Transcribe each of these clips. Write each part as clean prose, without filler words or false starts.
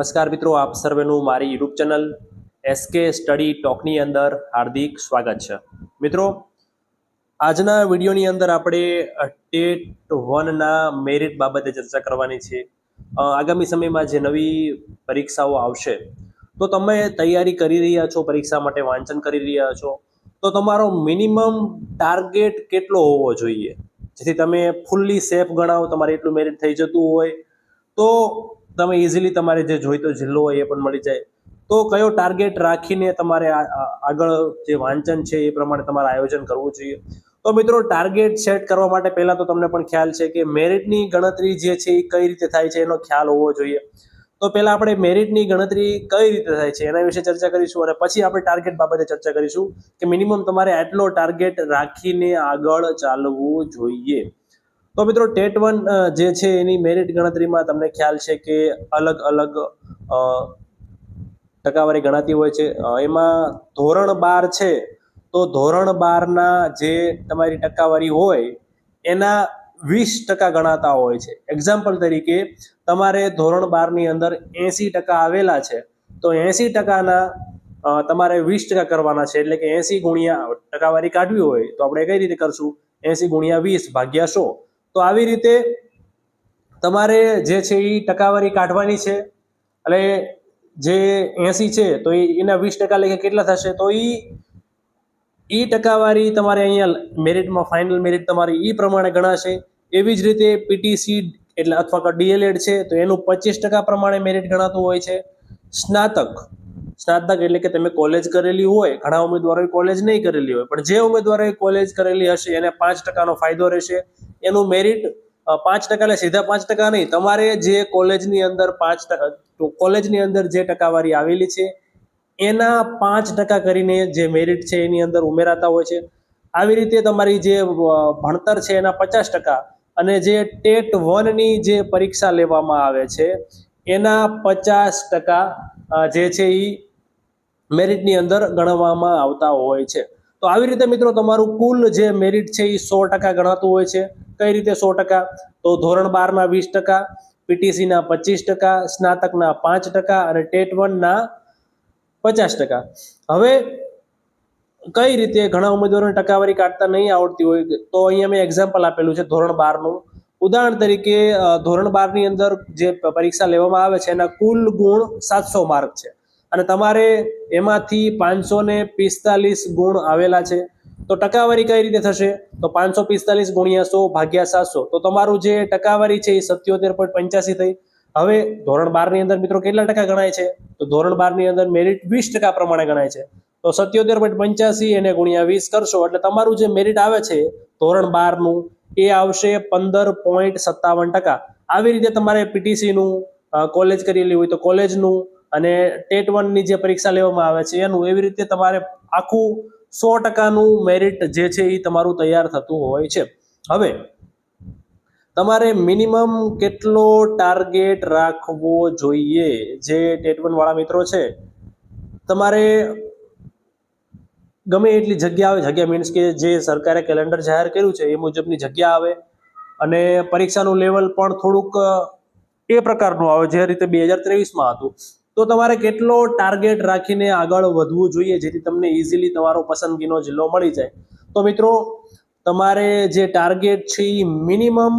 નમસ્કાર મિત્રો, આપ સર્વેનું મારી યુટ્યુબ ચેનલ એસકે સ્ટડી ટોકની અંદર હાર્દિક સ્વાગત છે। મિત્રો, આજના વિડીયોની અંદર આપણે ટેટ 1ના મેરિટ બાબતે ચર્ચા કરવાની છે। આગામી સમયમાં જે નવી પરીક્ષાઓ આવશે તો તમે તૈયારી કરી રહ્યા છો, પરીક્ષા માટે વાંચન કરી રહ્યા છો, તો તમારો મિનિમમ ટાર્ગેટ કેટલો હોવો જોઈએ જેથી તમે ફૂલ્લી સેફ ગણાવો, તમારે એટલું મેરિટ થઈ જતું હોય તો તમે ઇઝીલી તમારે જે જોઈતો જિલ્લો હોય એ પણ મળી જાય। તો કયો ટાર્ગેટ રાખીને તમારે આગળ જે વાંચન છે એ પ્રમાણે તમારે આયોજન કરવું જોઈએ। તો મિત્રો, ટાર્ગેટ સેટ કરવા માટે પહેલા તો તમને પણ ખ્યાલ છે કે મેરિટની ગણતરી જે છે એ કઈ રીતે થાય છે એનો ખ્યાલ હોવો જોઈએ। તો પહેલા આપણે મેરિટની ગણતરી કઈ રીતે થાય છે એના વિશે ચર્ચા કરીશું અને પછી આપણે ટાર્ગેટ બાબતે ચર્ચા કરીશું કે મિનિમમ તમારે આટલો ટાર્ગેટ રાખીને આગળ ચાલવું જોઈએ। તો મિત્રો, ટેટ 1 જે છે એની મેરિટ ગણતરીમાં તમને ખ્યાલ છે કે અલગ અલગ ટકાવારી ગણાતી હોય છે। એમાં ધોરણ 12 છે તો ધોરણ 12ના જે તમારી ટકાવારી હોય એના 20% ગણાતા હોય છે। એક્ઝામ્પલ તરીકે તમારે ધોરણ 12ની અંદર 80% આવેલા છે તો 80%ના તમારે 20% કરવાના છે, એટલે કે 80 ગુણ્યા ટકાવારી કાઢવી હોય તો આપણે કઈ રીતે કરશું? 80 ગુણ્યા 20 ભાગ્યા 100। તો આવી રીતે તમારે જે છે એ ટકાવારી કાઢવાની છે। એટલે જે 80 છે તો એના 20% લેખે કેટલા થશે? તો એ ટકાવારી તમારે અહીંયા મેરિટમાં ફાઇનલ મેરિટ તમારી એ પ્રમાણે ગણાશે। એવી જ રીતે પીટીસી એટલે અથવા ડીએલએડ છે તો એનું 25% પ્રમાણે મેરિટ ગણાતું હોય છે। સ્નાતક એટલે કે તમે કોલેજ કરેલી હોય, ઘણા ઉમેદવારોએ કોલેજ નહીં કરેલી હોય, પણ જે ઉમેદવારોએ કોલેજ કરેલી હશે એને 5%નો ફાયદો રહેશે। એનું મેરિટ 5% એટલે સીધા 5% નહીં, તમારે જે કોલેજની અંદર 5% કોલેજની અંદર જે ટકાવારી આવેલી છે એના 5% કરીને જે મેરિટ છે એની અંદર ઉમેરાતા હોય છે। આવી રીતે તમારી જે ભણતર છે એના 50% અને જે ટેટ 1ની જે પરીક્ષા લેવામાં આવે છે એના 50% જે છે એ મેરિટની અંદર ગણવામાં આવતા હોય છે। તો આવી રીતે મિત્રો તમારું કુલ જે મેરિટ છે એ 100% ગણાતું હોય છે। કઈ રીતે 100%? તો ધોરણ 12ના 20%, પીટીસીના 25%, સ્નાતકના 5% અને ટેટ 1ના 50%। હવે કઈ રીતે ઘણા ઉમેદવારોને ટકાવારી કાઢતા નહીં આવડતી હોય તો અહીંયા મેં એક્ઝામ્પલ આપેલું છે ધોરણ 12નું। ઉદાહરણ તરીકે ધોરણ 12ની અંદર જે પરીક્ષા લેવામાં આવે છે એના કુલ ગુણ 700 માર્ક છે અને તમારે એમાંથી 545 ગુણ આવેલા છે તો ટકાવારી કઈ રીતે થશે? તો 545 ગુણ્યા 100 ભાગ્યા 700 તો તમારું જે ટકાવારી છે એ 77.85 થઈ। હવે ધોરણ 12ની અંદર મિત્રો કેટલા ટકા ગણાય છે? તો ધોરણ 12ની અંદર મેરિટ 20% પ્રમાણે ગણાય છે તો 77.85 એને ગુણ્યા 20 કરશો એટલે તમારું જે મેરિટ આવે છે ધોરણ 12નું એ આવશે 15.57%। આવી રીતે તમારે પીટીસીનું કોલેજ કરેલી હોય તો કોલેજનું અને ટેટ 1ની જે પરીક્ષા લેવામાં આવે છે એનું, એવી રીતે તમારે આખું 100%નું મેરિટ જે છે એ તમારું તૈયાર થતું હોય છે। હવે તમારે મિનિમમ કેટલો ટાર્ગેટ રાખવો જોઈએ? જે ટેટ 1 વાળા મિત્રો છે, તમારે ગમે એટલી જગ્યા આવે, જગ્યા મીન્સ કે જે સરકારે કેલેન્ડર જાહેર કર્યું છે એ મુજબની જગ્યા આવે અને પરીક્ષાનું લેવલ પણ થોડુંક એ પ્રકારનું આવે જે રીતે 2023માં હતું, તો તમારે કેટલો ટાર્ગેટ રાખીને આગળ વધવું જોઈએ જેથી તમને ઇઝીલી તમારો પસંદગીનો જિલ્લો મળી જાય? તો મિત્રો, તમારે જે ટાર્ગેટ છે એ મિનિમમ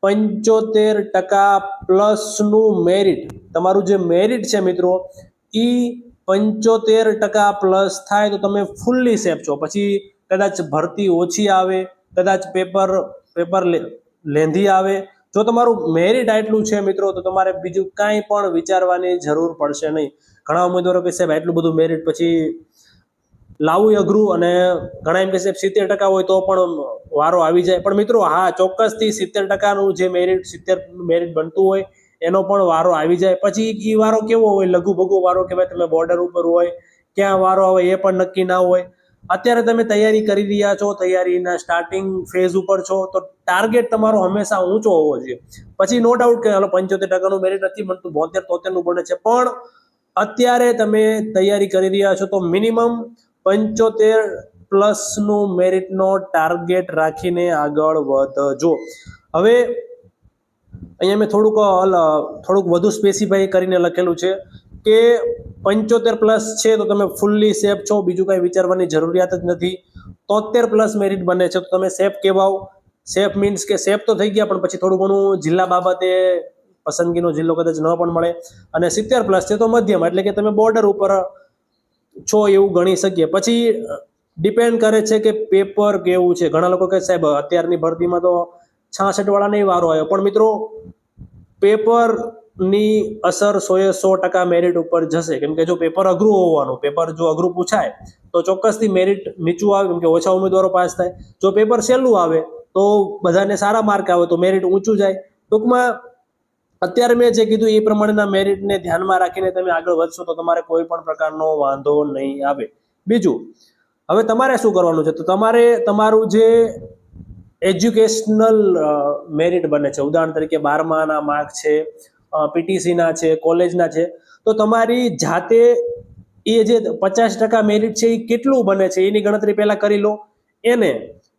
75% પ્લસનું મેરિટ, તમારું જે મેરિટ છે મિત્રો એ 75% પ્લસ થાય તો તમે ફૂલ્લી સેફ છો। પછી કદાચ ભરતી ઓછી આવે, કદાચ પેપર લેન્ધી આવે, જો તમારું મેરિટ આટલું છે મિત્રો તો તમારે બીજું કાંઈ પણ વિચારવાની જરૂર પડશે નહીં। ઘણા ઉમેદવારો કે સાહેબ આટલું બધું મેરિટ પછી લાવવું અઘરું, અને ઘણા એમ કે સાહેબ 70% હોય તો પણ વારો આવી જાય, પણ મિત્રો હા, ચોક્કસથી 70%નું જે મેરિટ બનતું હોય એનો પણ વારો આવી જાય। પછી એ વારો કેવો હોય? લઘુભગુ વારો કે ભાઈ તમે બોર્ડર ઉપર હોય, ક્યાં વારો આવે એ પણ નક્કી ના હોય। અત્યારે તમે તૈયારી કરી રહ્યા છો, તૈયારીના સ્ટાર્ટિંગ ફેઝ ઉપર છો, તો ટાર્ગેટ તમારો હંમેશા ઊંચો હોવો જોઈએ। પછી નો ડાઉટ કે હાલો 75%નું મેરિટ નથી બનતું, 72-73નું બને છે, પણ અત્યારે તમે તૈયારી કરી રહ્યા છો તો મિનિમમ 75+ મેરિટનો ટાર્ગેટ રાખીને આગળ વધજો। હવે અહીંયા મેં થોડુંક વધુ સ્પેસિફાઈ કરીને લખેલું છે કે 75+ છે તો તમે ફૂલ્લી સેફ છો, બીજું કાંઈ વિચારવાની જરૂરિયાત જ નથી. 73+ મેરિટ બને છે તો તમે સેફ કહેવાઓ. સેફ મીન્સ કે સેફ તો થઈ ગયા, પણ પછી થોડું ઘણું જિલ્લા બાબતે પસંદગીનો જિલ્લો કદાચ ન પણ મળે. અને 70+ છે તો મધ્યમ, એટલે કે તમે બોર્ડર ઉપર છો એવું ગણી શકીએ. પછી ડિપેન્ડ કરે છે કે પેપર કેવું છે. ઘણા લોકો કહે સાહેબ અત્યારની ભરતીમાં તો 66 વાળા નહીં વારો આવ્યો, પણ મિત્રો પેપરની અસર 100% મેરિટ ઉપર જશે. કેમ કે જો પેપર અઘરું હોવાનું, પેપર જો અઘરું પૂછાય તો ચોક્કસથી મેરિટ નીચું આવે, કેમ કે ઓછા ઉમેદવારો પાસ થાય. જો પેપર સહેલું આવે તો બધાને સારા માર્ક આવે તો મેરિટ ઊંચું જાય. ટૂંકમાં અત્યારે મેં જે કીધું એ પ્રમાણેના મેરિટને ધ્યાનમાં રાખીને તમે આગળ વધશો તો તમારે કોઈ પણ પ્રકારનો વાંધો નહીં આવે. બીજું, હવે તમારે શું કરવાનું છે, તો તમારે તમારું જે એજ્યુકેશનલ મેરિટ બને છે, ઉદાહરણ તરીકે 12માના માર્ક છે, પીટીસીના છે, કોલેજના છે, તો તમારી જાતે એ જે 50% મેરિટ છે એ કેટલું બને છે એની ગણતરી પહેલા કરી લો. એને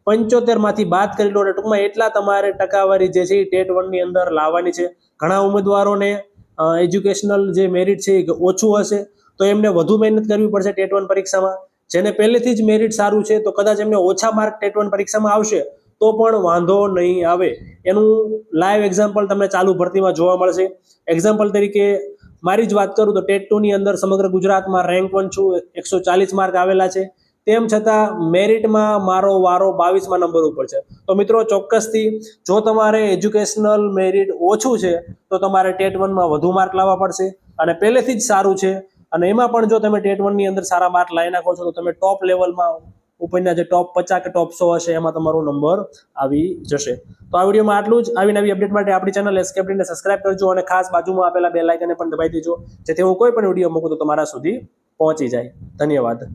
75માંથી બાદ કરી લો. અને ટૂંકમાં એટલા તમારે ટકાવારી જે છે એ ટેટ 1ની અંદર લાવવાની છે. ઘણા ઉમેદવારોને એજ્યુકેશનલ જે મેરિટ છે એ ઓછું હશે તો એમને વધુ મહેનત કરવી પડશે ટેટ 1 પરીક્ષામાં. જેને પહેલેથી જ મેરિટ સારું છે તો કદાચ એમને ઓછા માર્ક ટેટ 1 પરીક્ષામાં આવશે તો પણ વાંધો નહીં આવે. એનું લાઈવ એક્ઝામ્પલ તમને ચાલુ ભરતીમાં જોવા મળશે. એક્ઝામ્પલ તરીકે મારી જ વાત કરું તો ટેટ 2ની અંદર સમગ્ર ગુજરાતમાં રેન્ક 1 છું, 140 માર્ક આવેલા છે. તેમ છતાં મેરિટમાં મારો વારો 22મા નંબર ઉપર છે. તો મિત્રો ચોક્કસથી જો તમારે એજ્યુકેશનલ મેરિટ ઓછું છે તો તમારે ટેટ 1માં વધુ માર્ક લાવવા પડશે. અને પહેલેથી જ સારું છે અને એમાં પણ જો તમે ટેટ 1ની અંદર સારા માર્ક લાવી નાખો છો તો તમે ટોપ લેવલમાં ઉપરના જે ટોપ 50 કે ટોપ 100 હશે એમાં તમારો નંબર આવી જશે. તો આ વિડીયોમાં આટલું જ. આવી નવી અપડેટ માટે આપણી ચેનલ એસ્કેપને સબસ્ક્રાઇબ કરજો અને ખાસ બાજુમાં આપેલા બેલ આઇકનને પણ દબાવી દેજો, જેથી હું કોઈ પણ વિડીયો મૂકું તો તમારા સુધી પહોંચી જાય. ધન્યવાદ.